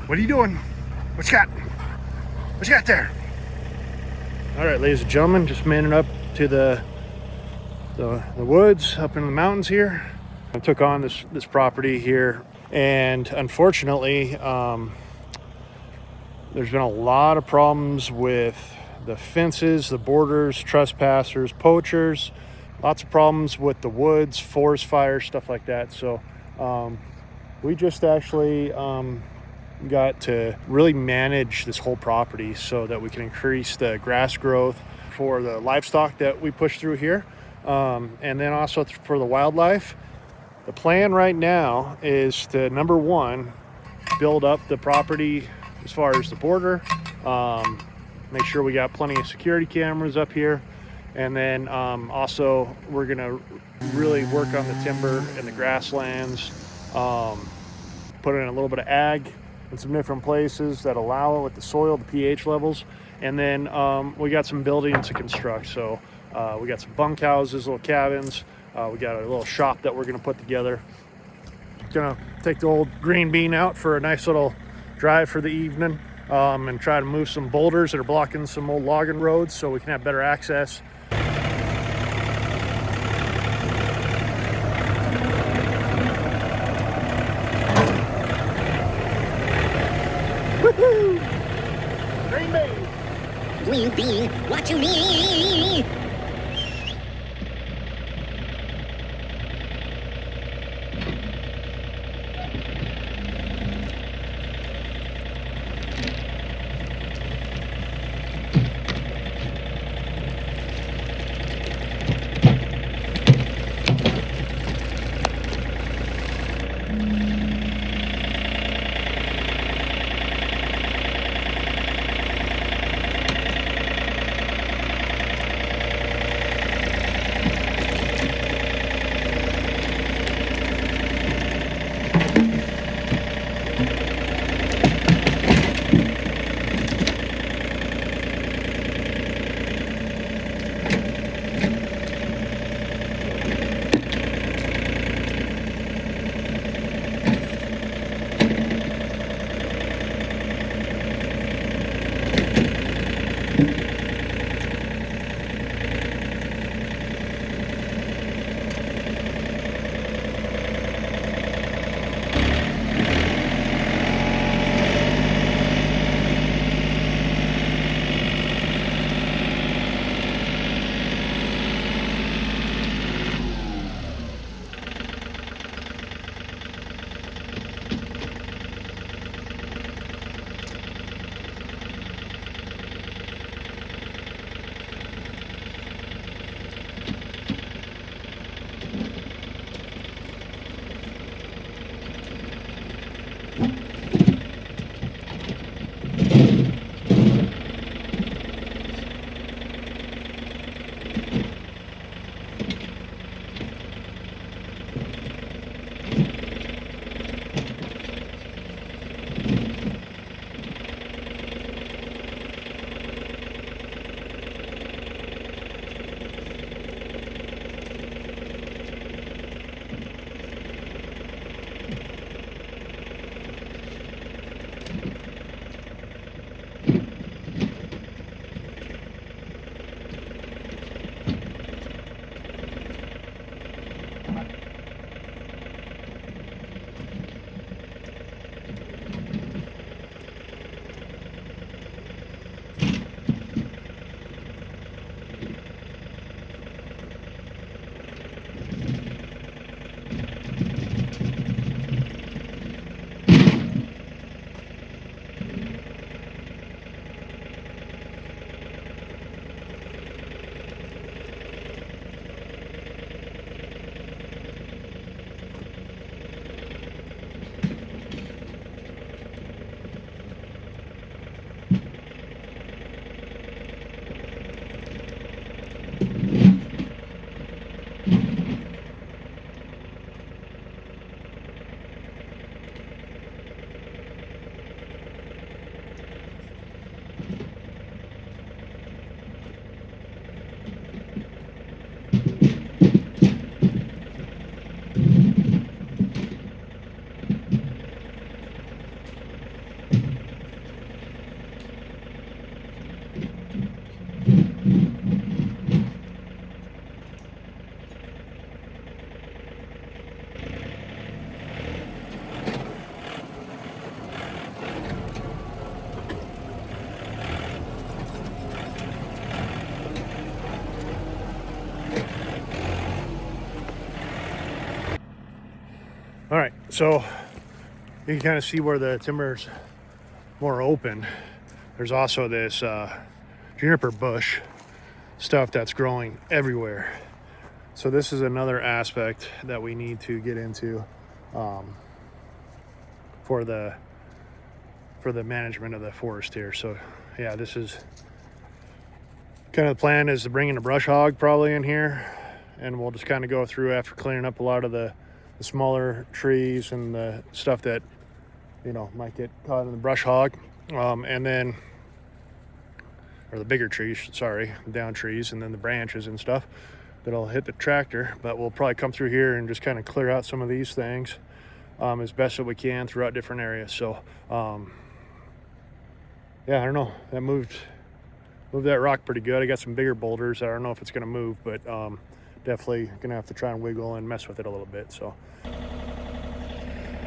What are you doing? What you got? What you got there? All right, ladies and gentlemen, just manning up to the woods up in the mountains here. I took on this property here, and unfortunately, there's been a lot of problems with the fences, the borders, trespassers, poachers, lots of problems with the woods, forest fires, stuff like that. So we just actually got to really manage this whole property so that we can increase the grass growth for the livestock that we push through here, and then also for the wildlife. The plan right now is to, number one, build up the property as far as the border, make sure we got plenty of security cameras up here, and then also we're gonna really work on the timber and the grasslands, put in a little bit of ag in some different places that allow it with the soil, the pH levels, and then we got some buildings to construct. So we got some bunkhouses, little cabins, we got a little shop that we're gonna put together. Gonna take the old green bean out for a nice little drive for the evening, and try to move some boulders that are blocking some old logging roads so we can have better access. Woohoo! Green bean! Green bean, what you mean? So you can kind of see where the timber's more open. There's also this juniper bush stuff that's growing everywhere. So this is another aspect that we need to get into for the management of the forest here. So yeah, this is kind of the plan, is to bring in a brush hog probably in here, and we'll just kind of go through after cleaning up a lot of the smaller trees and the stuff that, you know, might get caught in the brush hog, and then, or the bigger trees, sorry, down trees, and then the branches and stuff that'll hit the tractor. But we'll probably come through here and just kind of clear out some of these things as best that we can throughout different areas. So yeah, I don't know, that moved that rock pretty good. I got some bigger boulders. I don't know if it's going to move, but definitely going to have to try and wiggle and mess with it a little bit. So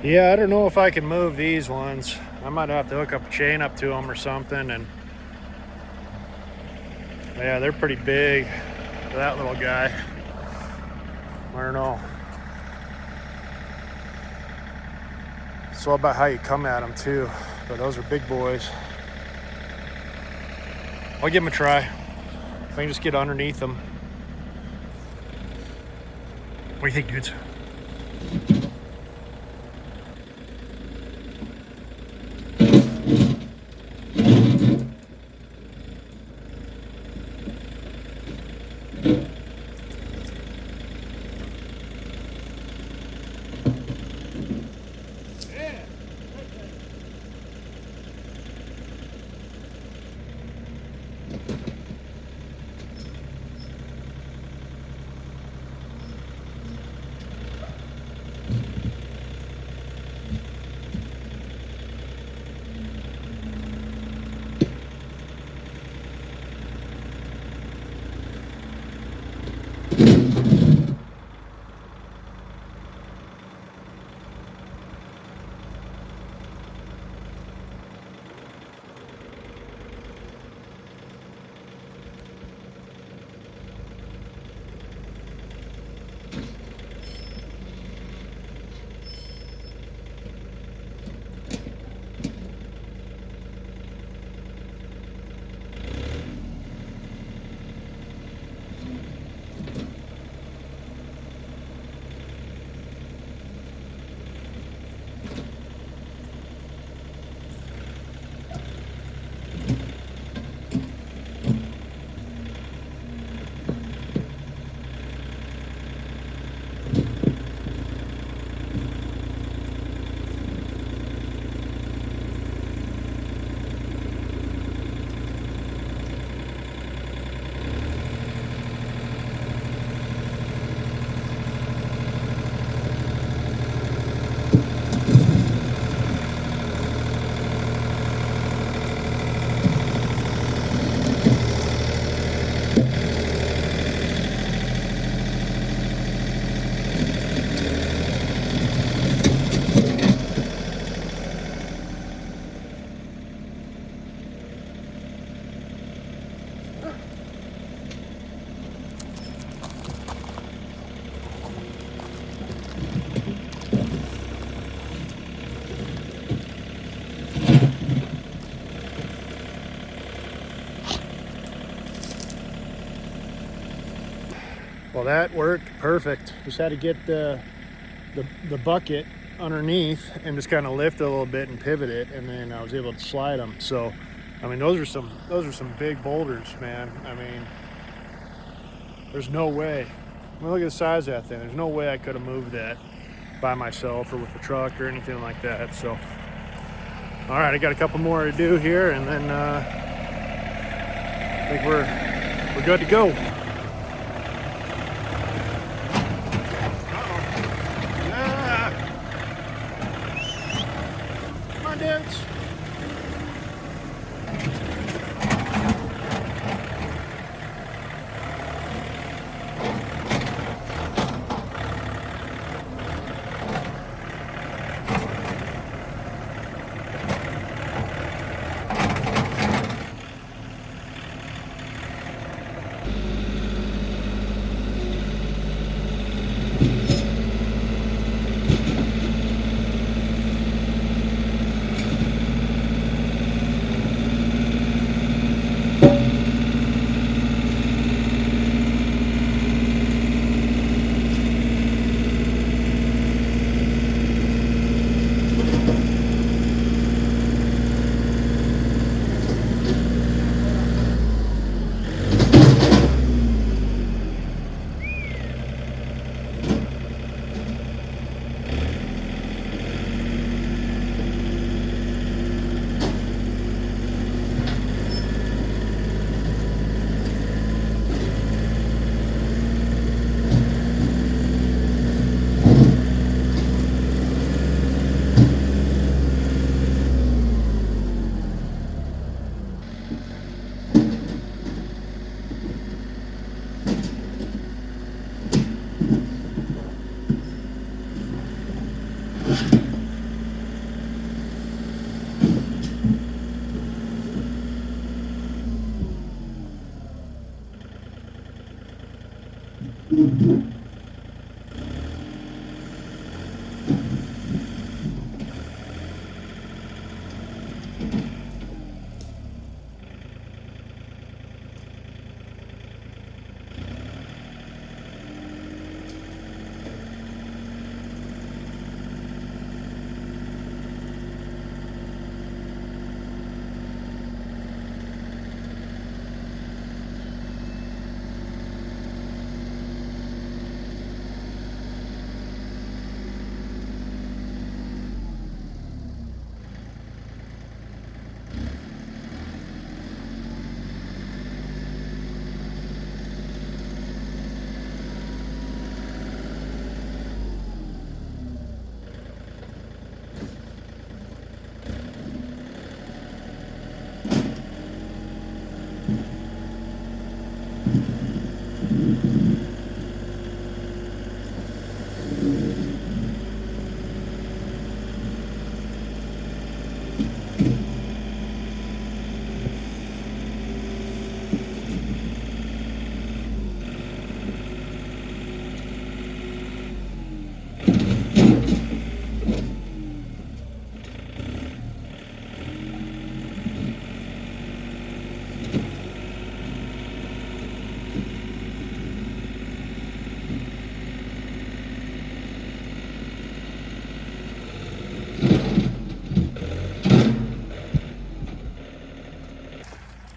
yeah, I don't know if I can move these ones. I might have to hook up a chain up to them or something. And yeah, they're pretty big for that little guy. I don't know. It's all about how you come at them too, but those are big boys. I'll give them a try. If I can just get underneath them. What do you think, dudes? Well, that worked perfect. Just had to get the bucket underneath and just kind of lift it a little bit and pivot it, and then I was able to slide them. So, I mean, those are some big boulders, man. I mean, there's no way. I mean, look at the size of that thing. There's no way I could have moved that by myself or with the truck or anything like that. So, all right, I got a couple more to do here, and then I think we're good to go.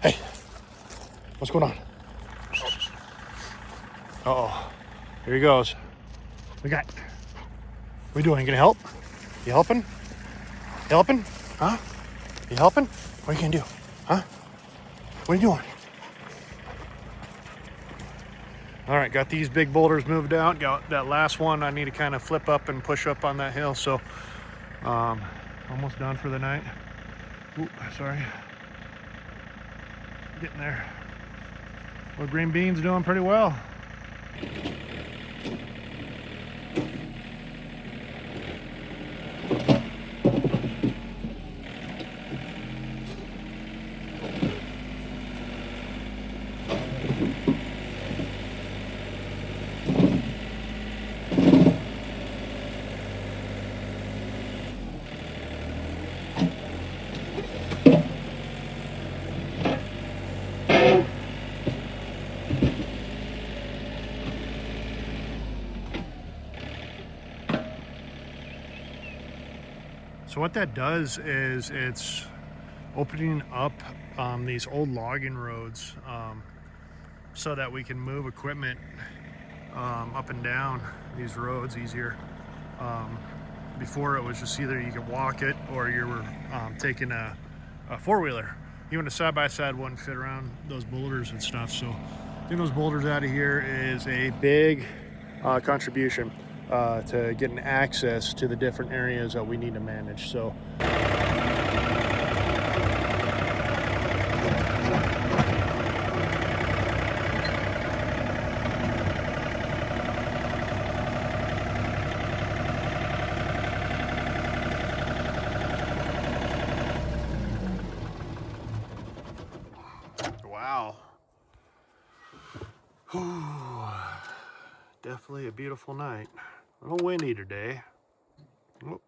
Hey, what's going on? Uh-oh, here he goes. We got, what are you doing? You gonna help? You helping? Helping? Huh? You helping? What are you gonna do? Huh? What are you doing? All right, got these big boulders moved out. Got that last one I need to kind of flip up and push up on that hill. So almost done for the night. Ooh, sorry. Getting there. Well, green beans doing pretty well. So what that does is it's opening up these old logging roads so that we can move equipment up and down these roads easier. Before it was just either you could walk it or you were taking a four-wheeler. Even a side-by-side wouldn't fit around those boulders and stuff. So getting those boulders out of here is a big contribution to getting access to the different areas that we need to manage. So wow. Whew. Definitely a beautiful night. A little windy today. Oh.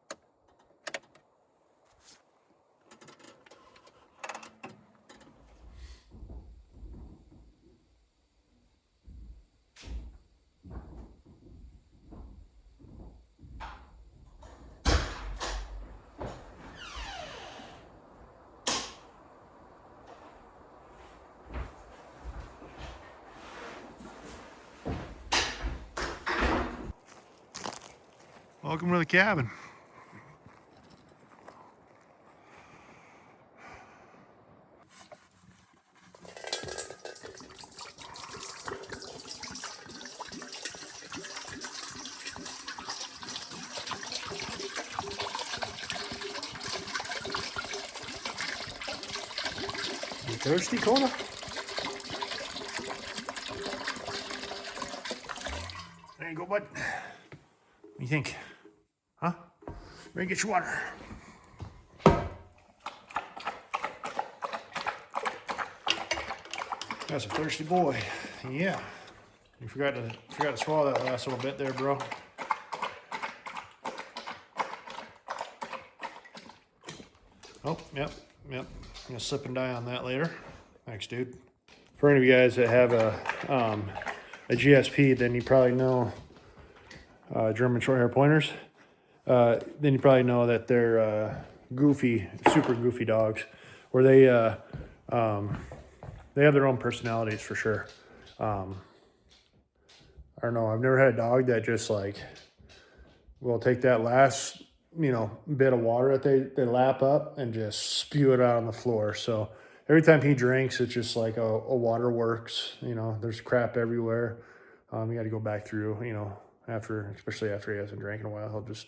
Welcome to the cabin. You thirsty, Kona? There you go, bud. What do you think? Huh? Ready to get your water. That's a thirsty boy. Yeah. You forgot to swallow that last little bit there, bro. Oh, yep. I'm gonna slip and die on that later. Thanks, dude. For any of you guys that have a GSP, then you probably know German short hair pointers. Then you probably know that they're goofy, super goofy dogs, where they have their own personalities for sure. I don't know. I've never had a dog that just like will take that last bit of water that they lap up and just spew it out on the floor. So every time he drinks, it's just like a waterworks. There's crap everywhere. You got to go back through. Especially after he hasn't drank in a while, he'll just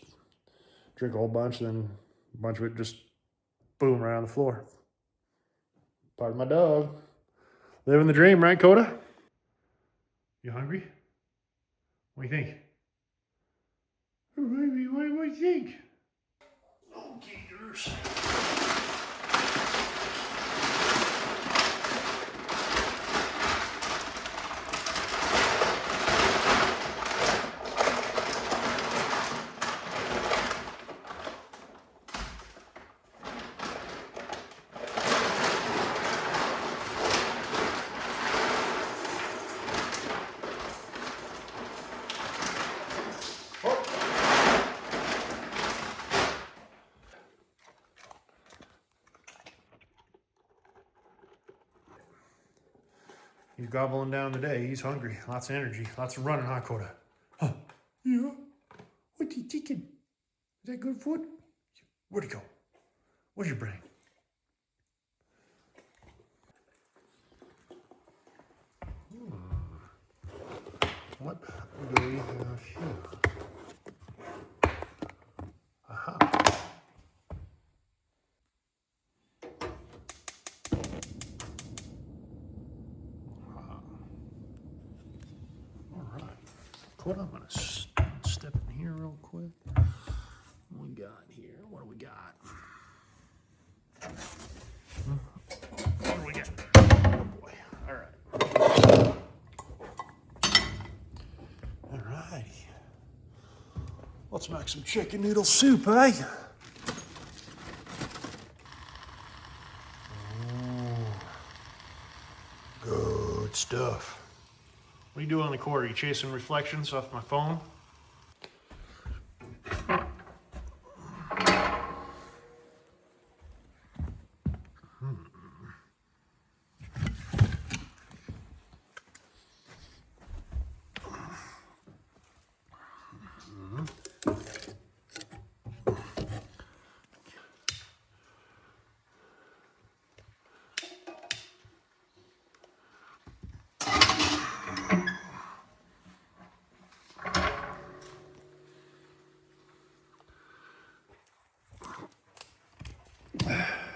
drink a whole bunch, and then a bunch of it just Boom, right on the floor. Pardon my dog. Living the dream, right, Coda? You hungry? What do you think? Oh, baby, what do you think? Oh, gators. He's gobbling down today. He's hungry. Lots of energy. Lots of running, huh, Coda? Huh? Yeah. What's he thinking? Is that good food? Where'd he go? Where's your brain? What do we have here? Aha. All right. Coda, I'm going to step in here real quick. What we got here? What do we got? What do we got? Oh boy. All right. All righty. Let's make some chicken noodle soup, eh? Good stuff. What do you do on the court? Are you chasing reflections off my phone?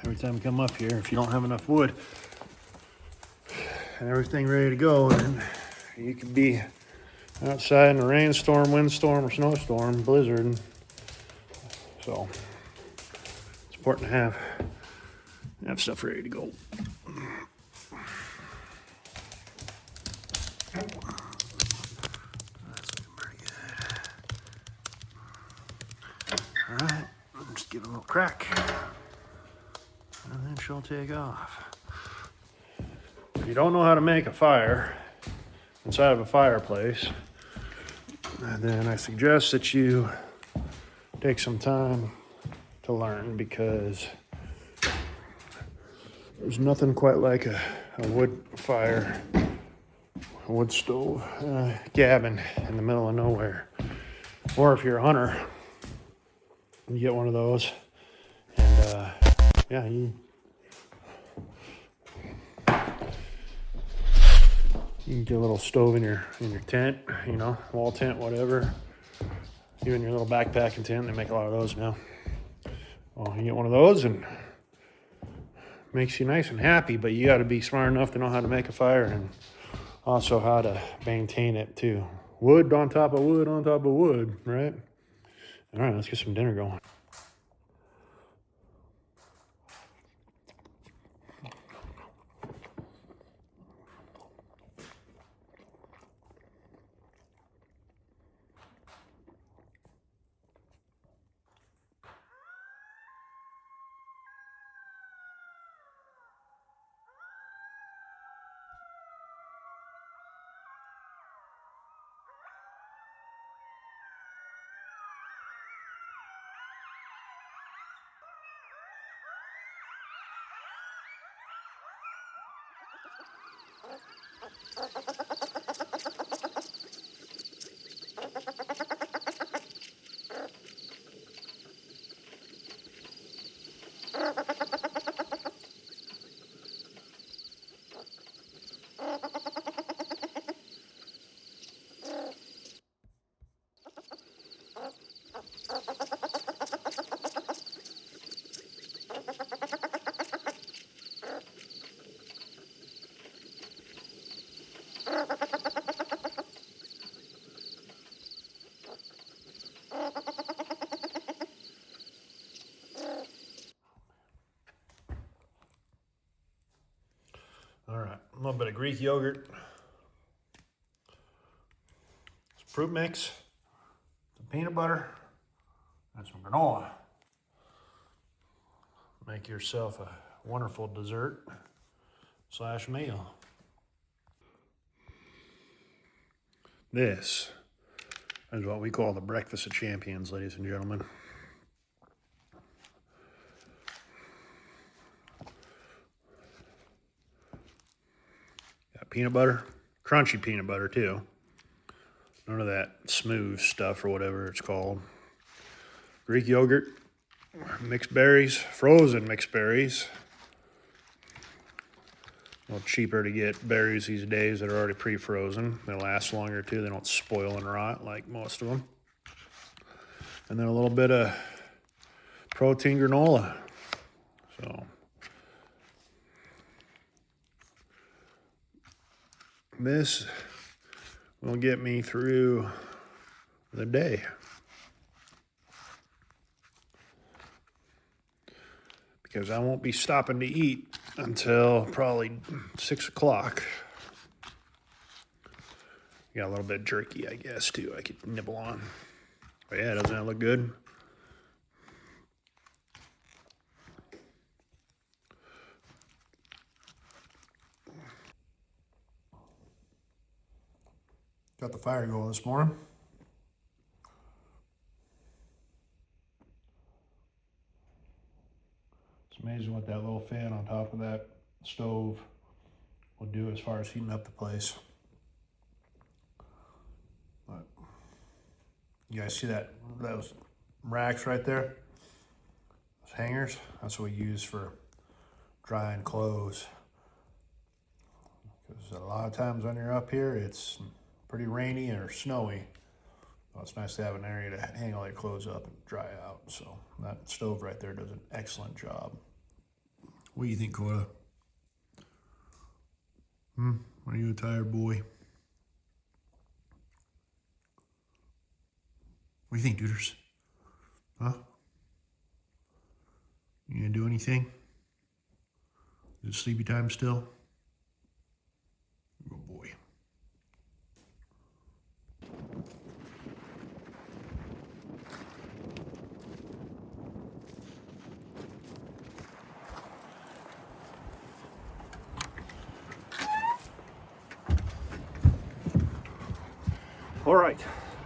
Every time you come up here, if you don't have enough wood and everything ready to go, then you could be outside in a rainstorm, windstorm, or snowstorm, blizzard. So it's important to have stuff ready to go. That's looking pretty good. All right, just give it a little crack, and then she'll take off. If you don't know how to make a fire inside of a fireplace, then I suggest that you take some time to learn, because there's nothing quite like a wood fire, a wood stove, cabin in the middle of nowhere. Or if you're a hunter, you get one of those, and yeah, you can get a little stove in your tent, you know, wall tent, whatever. Even your little backpacking tent, they make a lot of those now. Well, you get one of those and makes you nice and happy, but you got to be smart enough to know how to make a fire and also how to maintain it too. Wood on top of wood on top of wood, right? All right, let's get some dinner going. a little bit of Greek yogurt, some fruit mix, some peanut butter, and some granola. Make yourself a wonderful dessert / meal. This is what we call the breakfast of champions, ladies and gentlemen. Got peanut butter, crunchy peanut butter too. None of that smooth stuff or whatever it's called. Greek yogurt, mixed berries, frozen mixed berries. A little cheaper to get berries these days that are already pre-frozen. They last longer too. They don't spoil and rot like most of them. And then a little bit of protein granola. So this will get me through the day. Because I won't be stopping to eat until probably 6 o'clock. Got a little bit of jerky, I guess, too, I could nibble on. But yeah, doesn't that look good? Got the fire going this morning. It's amazing what that little fan on top of that stove will do as far as heating up the place. But you guys see those racks right there? Those hangers? That's what we use for drying clothes. Because a lot of times when you're up here, it's pretty rainy or snowy. Well, it's nice to have an area to hang all your clothes up and dry out. So that stove right there does an excellent job. What do you think, Dakota? Are you a tired boy? What do you think, Duders? Huh? You gonna do anything? Is it sleepy time still? Good boy. All right,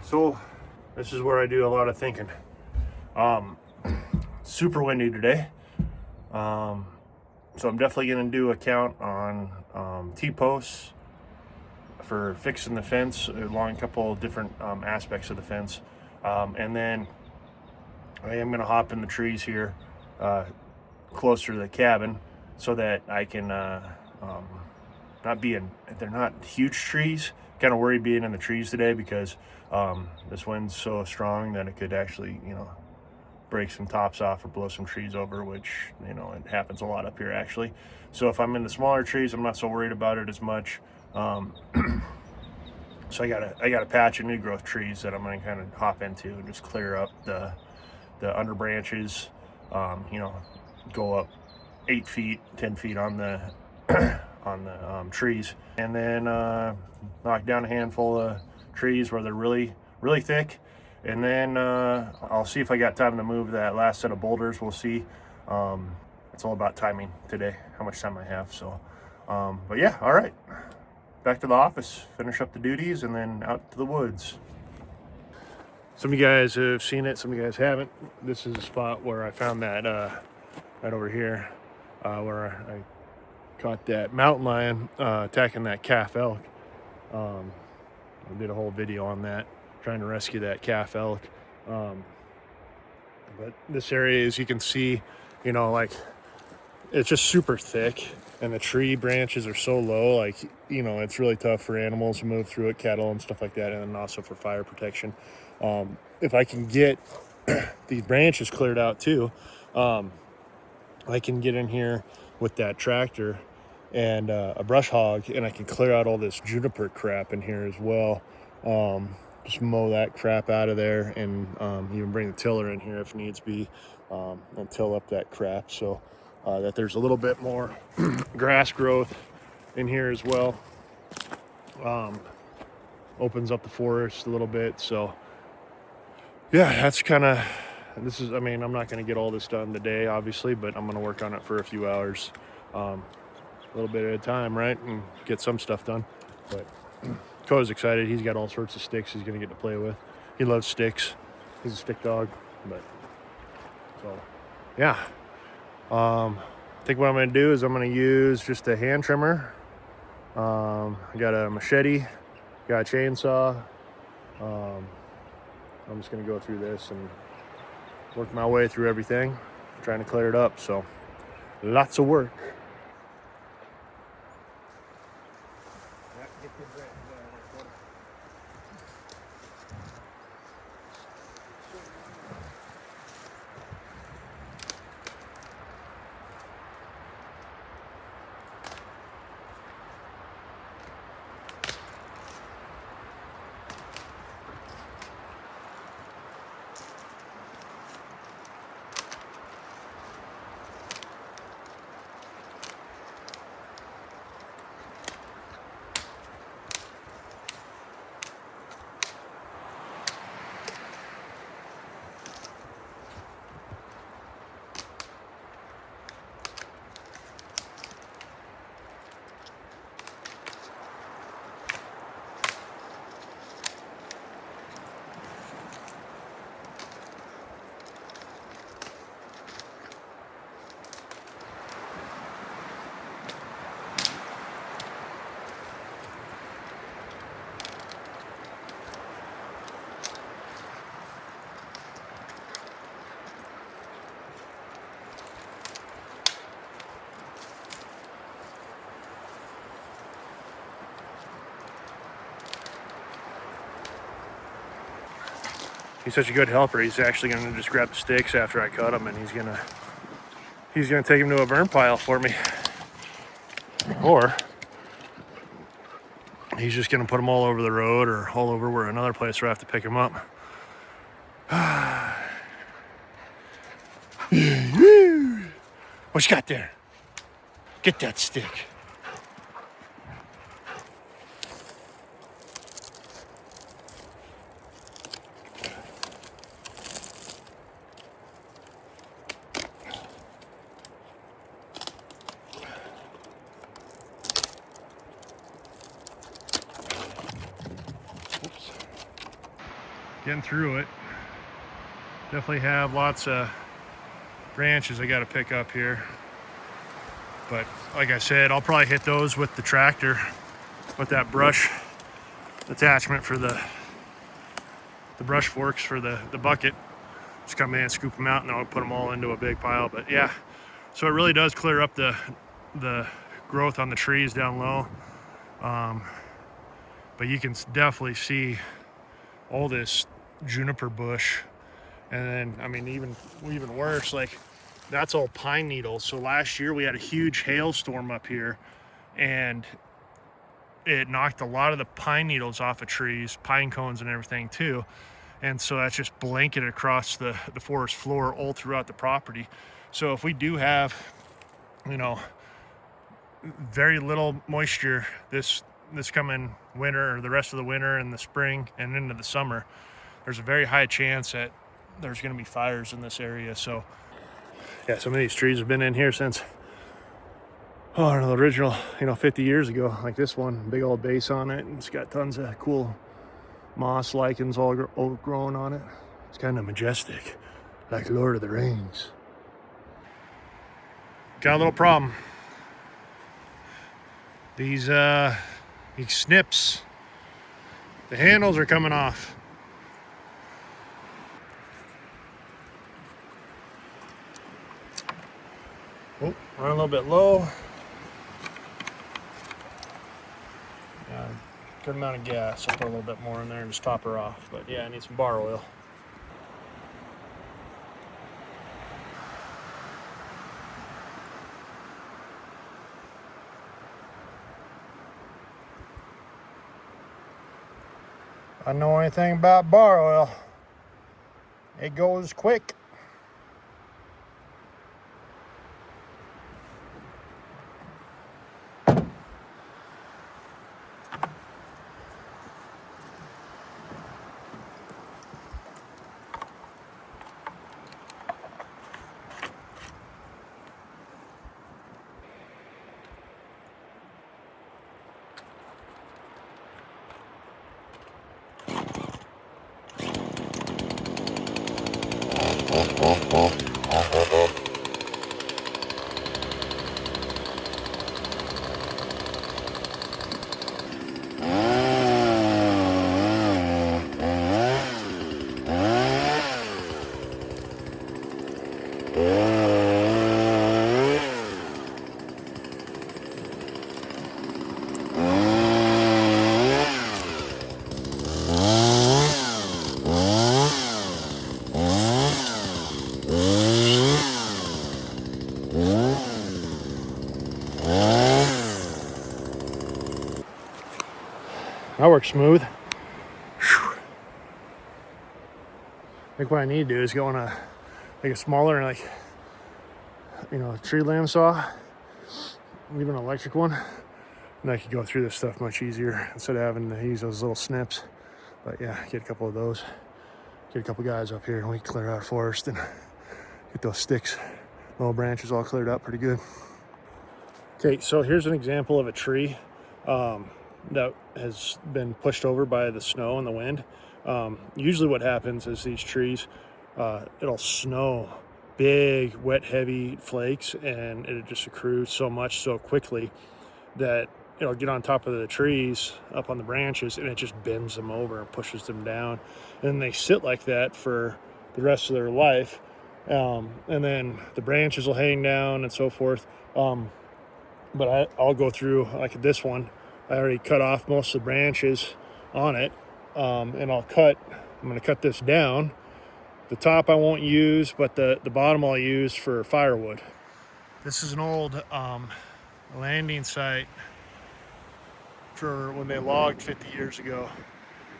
so this is where I do a lot of thinking. Super windy today. So I'm definitely gonna do a count on T-posts for fixing the fence along a couple of different aspects of the fence. And then I am gonna hop in the trees here closer to the cabin so that I can they're not huge trees. Kind of worried being in the trees today because this wind's so strong that it could actually, break some tops off or blow some trees over, which, it happens a lot up here actually. So if I'm in the smaller trees, I'm not so worried about it as much. So I got a patch of new growth trees that I'm going to kind of hop into and just clear up the under branches, go up 8 feet, 10 feet on the trees, and then knock down a handful of trees where they're really, really thick. And then I'll see if I got time to move that last set of boulders. We'll see. It's all about timing today, how much time I have. So, but yeah, all right. Back to the office, finish up the duties, and then out to the woods. Some of you guys have seen it, some of you guys haven't. This is a spot where I found that right over here, where I caught that mountain lion attacking that calf elk. I did a whole video on that, trying to rescue that calf elk. But this area, as you can see, it's just super thick, and the tree branches are so low, it's really tough for animals to move through it, cattle and stuff like that, and then also for fire protection. If I can get these branches cleared out too, I can get in here with that tractor and a brush hog, and I can clear out all this juniper crap in here as well. Just mow that crap out of there, and even bring the tiller in here if needs be, and till up that crap so that there's a little bit more grass growth in here as well. Opens up the forest a little bit. So yeah, that's kind of, this is, I mean, I'm not going to get all this done today, obviously, but I'm going to work on it for a few hours, a little bit at a time, right? And get some stuff done. But Dakota's excited. He's got all sorts of sticks he's going to get to play with. He loves sticks. He's a stick dog. But so yeah, I think what I'm going to do is I'm going to use just a hand trimmer. I got a machete, got a chainsaw. I'm just going to go through this and work my way through everything, trying to clear it up. So lots of work. He's such a good helper. He's actually going to just grab the sticks after I cut them, and he's gonna take them to a burn pile for me, or he's just going to put them all over the road or all over where another place where I have to pick them up. What you got there? Get that stick. Oops. Getting through it. Definitely have lots of branches I got to pick up here. But like I said, I'll probably hit those with the tractor, with that brush attachment for the brush forks for the bucket. Just come in, scoop them out, and I'll put them all into a big pile. But yeah, so it really does clear up the growth on the trees down low. But you can definitely see all this juniper bush. And then, I mean, even worse, like that's all pine needles. So last year we had a huge hailstorm up here, and it knocked a lot of the pine needles off of trees, pine cones and everything too. And so that's just blanketed across the forest floor all throughout the property. So if we do have, very little moisture this coming winter, or the rest of the winter and the spring and into the summer, there's a very high chance that there's going to be fires in this area. So yeah, some of these trees have been in here since, I don't know, the original, 50 years ago. Like this one, big old base on it, and it's got tons of cool moss lichens all growing on it. It's kind of majestic, like Lord of the Rings. Got a little problem. These snips, the handles are coming off. Oh, run a little bit low. Good amount of gas. I'll put a little bit more in there and just top her off. But yeah, I need some bar oil. I know anything about bar oil, it goes quick. That works smooth. Whew. I think what I need to do is go on a smaller, like, tree limb saw, even an electric one, and I could go through this stuff much easier instead of having to use those little snips. But yeah, get a couple of those, get a couple guys up here, and we can clear out a forest and get those sticks, little branches all cleared up pretty good. Okay, so here's an example of a tree that has been pushed over by the snow and the wind. Usually what happens is these trees, it'll snow big, wet, heavy flakes, and it just accrues so much so quickly that it'll get on top of the trees up on the branches, and it just bends them over and pushes them down. And they sit like that for the rest of their life. And then the branches will hang down and so forth. But I'll go through, like this one, I already cut off most of the branches on it. And I'm going to cut this down. The top I won't use, but the bottom I'll use for firewood. This is an old landing site for when they logged 50 years ago.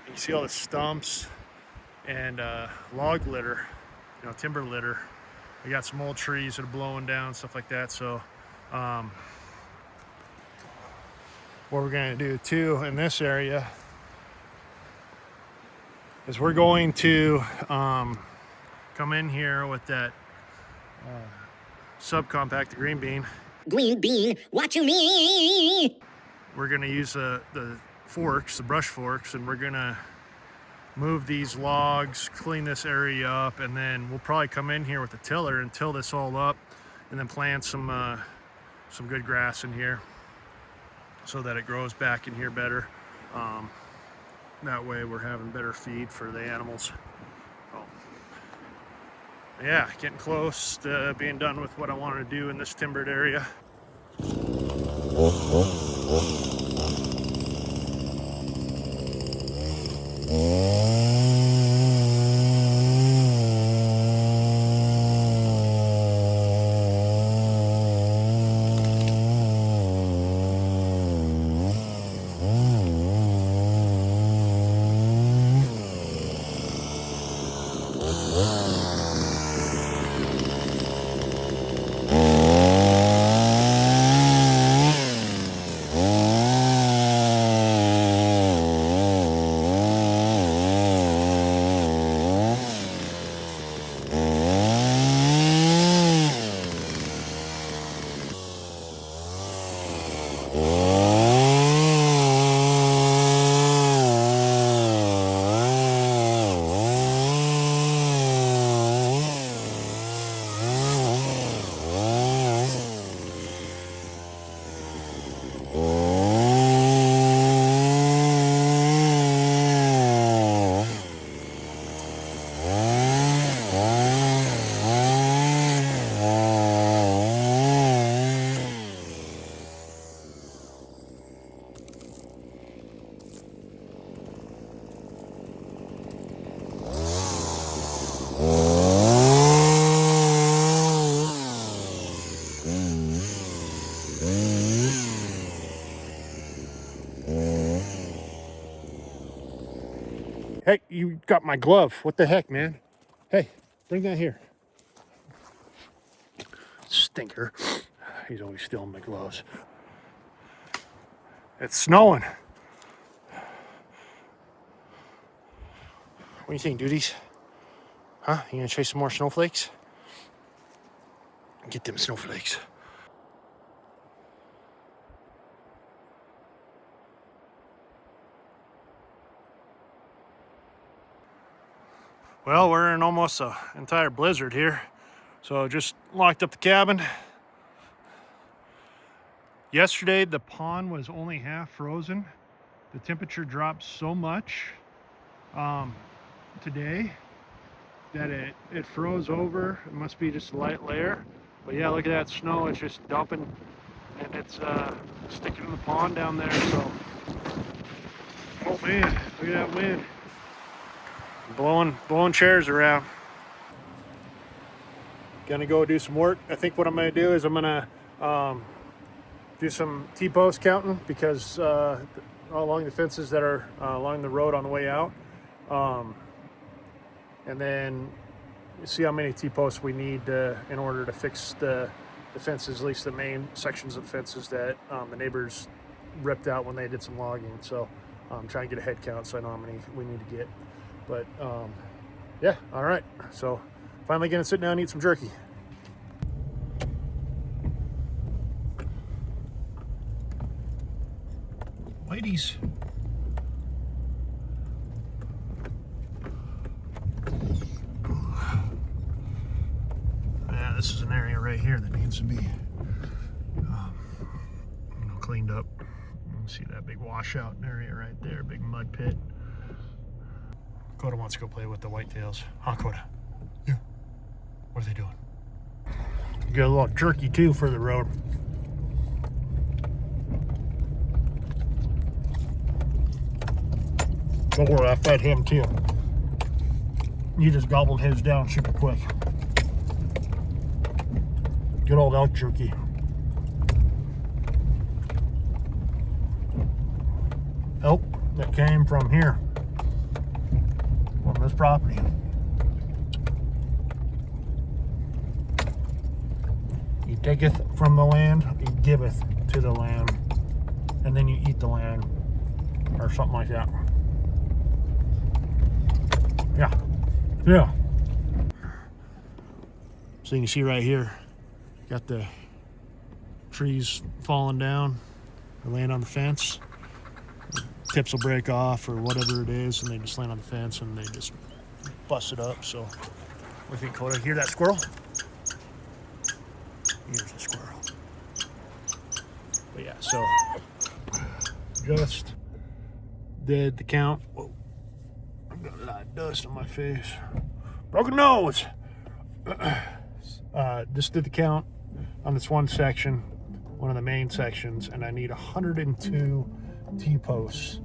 You see all the stumps and log litter, timber litter. We got some old trees that are blowing down, stuff like that. So what we're going to do too in this area is we're going to come in here with that subcompact, the green bean. Green bean, what you mean? We're going to use the forks, the brush forks, and we're going to move these logs, clean this area up, and then we'll probably come in here with the tiller and till this all up, and then plant some good grass in here so that it grows back in here better. That way we're having better feed for the animals. So, yeah, getting close to being done with what I wanted to do in this timbered area. Hey, you got my glove. What the heck, man? Hey, bring that here. Stinker. He's always stealing my gloves. It's snowing. What do you think, duties? Huh? You gonna chase some more snowflakes? Get them snowflakes. Well, we're in almost an entire blizzard here. So just locked up the cabin. Yesterday, the pond was only half frozen. The temperature dropped so much today that it froze over. It must be just a light layer. But yeah, look at that snow. It's just dumping and it's sticking in the pond down there. So, oh man, look at that wind. Blowing chairs around. Gonna go do some work. I think what I'm gonna do is I'm gonna do some T-post counting because along the fences that are along the road on the way out. And then see how many T-posts we need in order to fix the fences, at least the main sections of the fences that the neighbors ripped out when they did some logging. So try and get a head count so I know how many we need to get. But yeah, all right. So finally gonna sit down and eat some jerky. Ladies. Yeah, this is an area right here that needs to be cleaned up. You see that big washout area right there, big mud pit. Dakota wants to go play with the whitetails. Huh, Dakota? Yeah. What are they doing? Got a little jerky too for the road. Don't worry, I fed him too. He just gobbled his down super quick. Good old elk jerky. Elk that came from here, from this property. He taketh from the land, he giveth to the land, and then you eat the land, or something like that. Yeah, yeah. So you can see right here, got the trees falling down, they land on the fence. Tips will break off or whatever it is, and they just land on the fence and they just bust it up. So, what do you think, Dakota? Hear that squirrel? Here's a squirrel. But yeah, so just did the count. Whoa. I've got a lot of dust on my face. Broken nose. Just did the count on this one section, one of the main sections, and I need 102 T-posts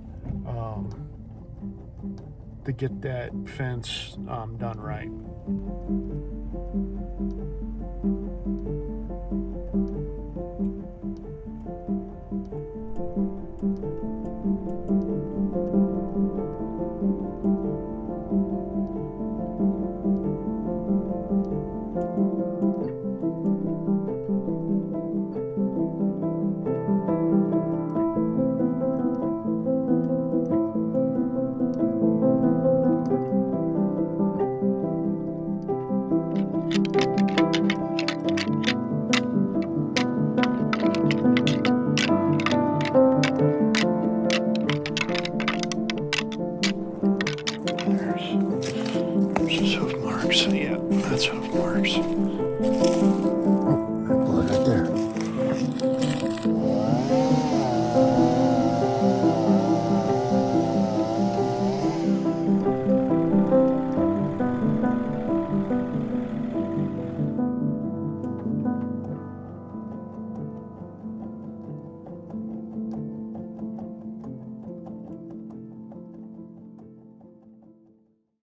to get that fence done right. There's his hoof marks. Yeah, that's hoof marks.